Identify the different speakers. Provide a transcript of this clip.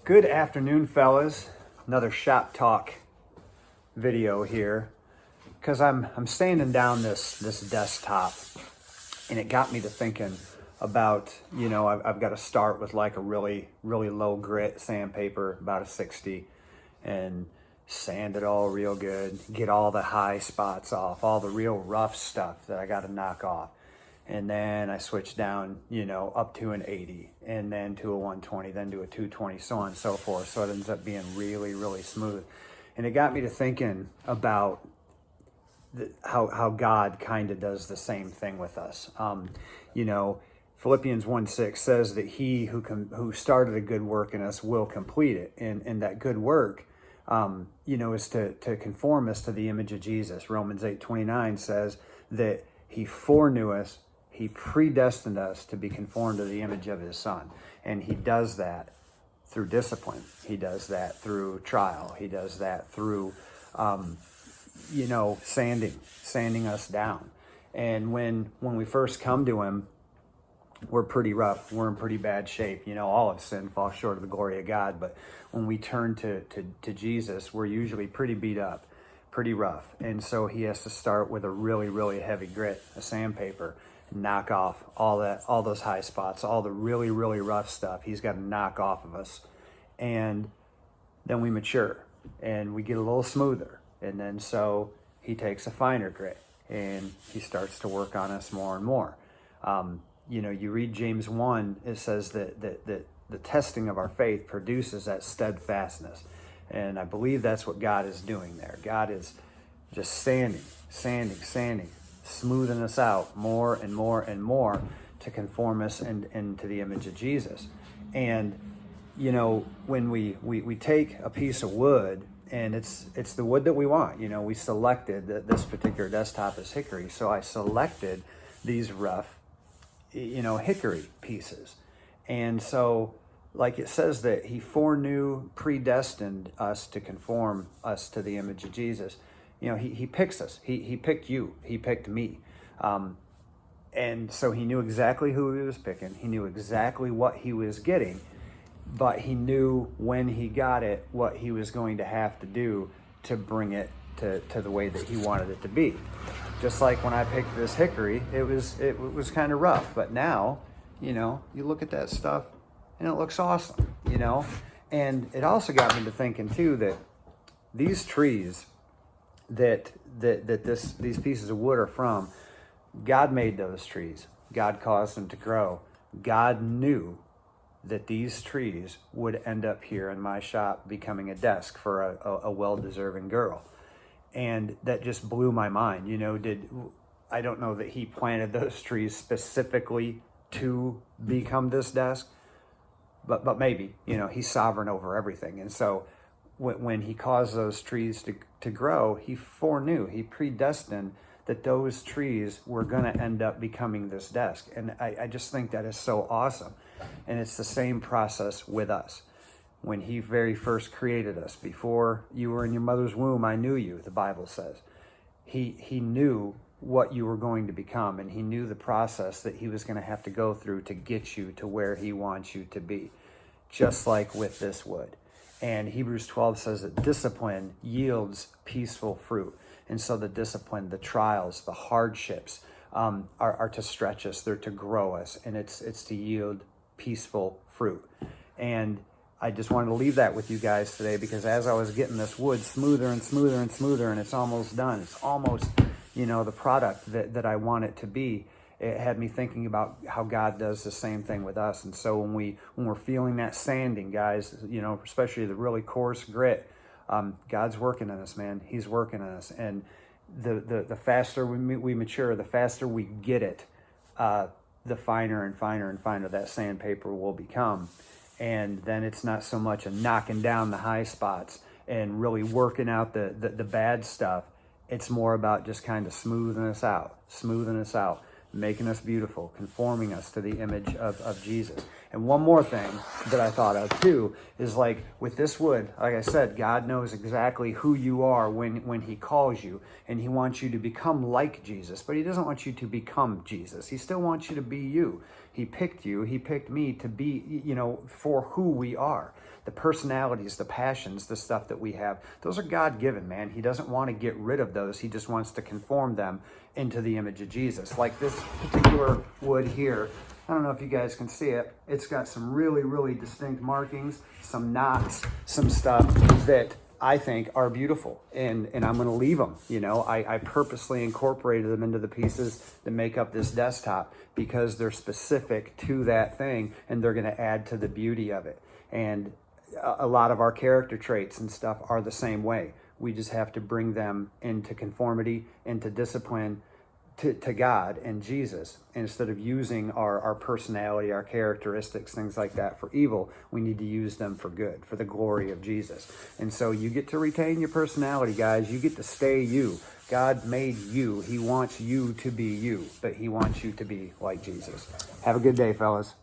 Speaker 1: Good afternoon, fellas. Another shop talk video here, because I'm sanding down this desktop, and it got me to thinking about, I've got to start with like a really low grit sandpaper, about a 60, and sand it all real good, get all the high spots off, all the real rough stuff that I got to knock off. And then I switch down, up to an 80, and then to a 120, then to a 220, so on and so forth. So it ends up being really smooth. And it got me to thinking about how God kind of does the same thing with us. Philippians 1:6 says that he who started a good work in us will complete it. And that good work, is to conform us to the image of Jesus. Romans 8:29 says that he foreknew us, he predestined us to be conformed to the image of his Son. And he does that through discipline. He does that through trial. He does that through, sanding us down. And when we first come to him, we're pretty rough. We're in pretty bad shape. All of sin falls short of the glory of God. But when we turn to Jesus, we're usually pretty beat up, pretty rough. And so he has to start with a really heavy grit, a sandpaper, knock off all those high spots, all the really rough stuff. He's got to knock off of us. And then we mature and we get a little smoother. And then so he takes a finer grit and he starts to work on us more and more. You read James 1, it says that the testing of our faith produces that steadfastness. And I believe that's what God is doing there. God is just sanding, smoothing us out more and more to conform us into the image of Jesus. And, when we take a piece of wood, and it's the wood that we want, we selected that this particular desktop is hickory. So I selected these rough, hickory pieces. And so, like it says that he foreknew, predestined us to conform us to the image of Jesus. He picks us. He picked you. He picked me. And so he knew exactly who he was picking. He knew exactly what he was getting. But he knew when he got it, what he was going to have to do to bring it to the way that he wanted it to be. Just like when I picked this hickory, it was kind of rough. But now, you look at that stuff and it looks awesome, And it also got me to thinking too that these trees that these pieces of wood are from, God made those trees. God caused them to grow. God knew that these trees would end up here in my shop becoming a desk for a well-deserving girl. And that just blew my mind. I don't know that he planted those trees specifically to become this desk, but maybe, he's sovereign over everything. And so when he caused those trees to grow, he foreknew, he predestined that those trees were going to end up becoming this desk. And I just think that is so awesome. And it's the same process with us. When he very first created us, before you were in your mother's womb, I knew you, the Bible says. He knew what you were going to become, and he knew the process that he was going to have to go through to get you to where he wants you to be, just like with this wood. And Hebrews 12 says that discipline yields peaceful fruit. And so the discipline, the trials, the hardships are to stretch us, they're to grow us, and it's to yield peaceful fruit. And I just wanted to leave that with you guys today, because as I was getting this wood smoother and it's almost done, it's almost, the product that I want it to be, it had me thinking about how God does the same thing with us. And so when we're feeling that sanding, guys, especially the really coarse grit, God's working on us, man. He's working on us. And the faster we mature, the faster we get it, the finer and finer that sandpaper will become. And then it's not so much a knocking down the high spots and really working out the bad stuff. It's more about just kind of smoothing us out, making us beautiful, conforming us to the image of Jesus. And one more thing that I thought of too is, like with this wood, like I said, God knows exactly who you are when he calls you, and he wants you to become like Jesus, but he doesn't want you to become Jesus. He still wants you to be you. He picked me to be, for who we are. the personalities, the passions, the stuff that we have, those are God-given, man. He doesn't want to get rid of those. He just wants to conform them into the image of Jesus. Like this particular wood here, I don't know if you guys can see it. It's got some really, really distinct markings, some knots, some stuff that I think are beautiful, and I'm going to leave them. You know, I purposely incorporated them into the pieces that make up this desktop because they're specific to that thing, and they're going to add to the beauty of it. And a lot of our character traits and stuff are the same way. We just have to bring them into conformity, into discipline, to God and Jesus. And instead of using our personality, our characteristics, things like that for evil, we need to use them for good, for the glory of Jesus. And so you get to retain your personality, guys. You get to stay you. God made you. He wants you to be you, but he wants you to be like Jesus. Have a good day, fellas.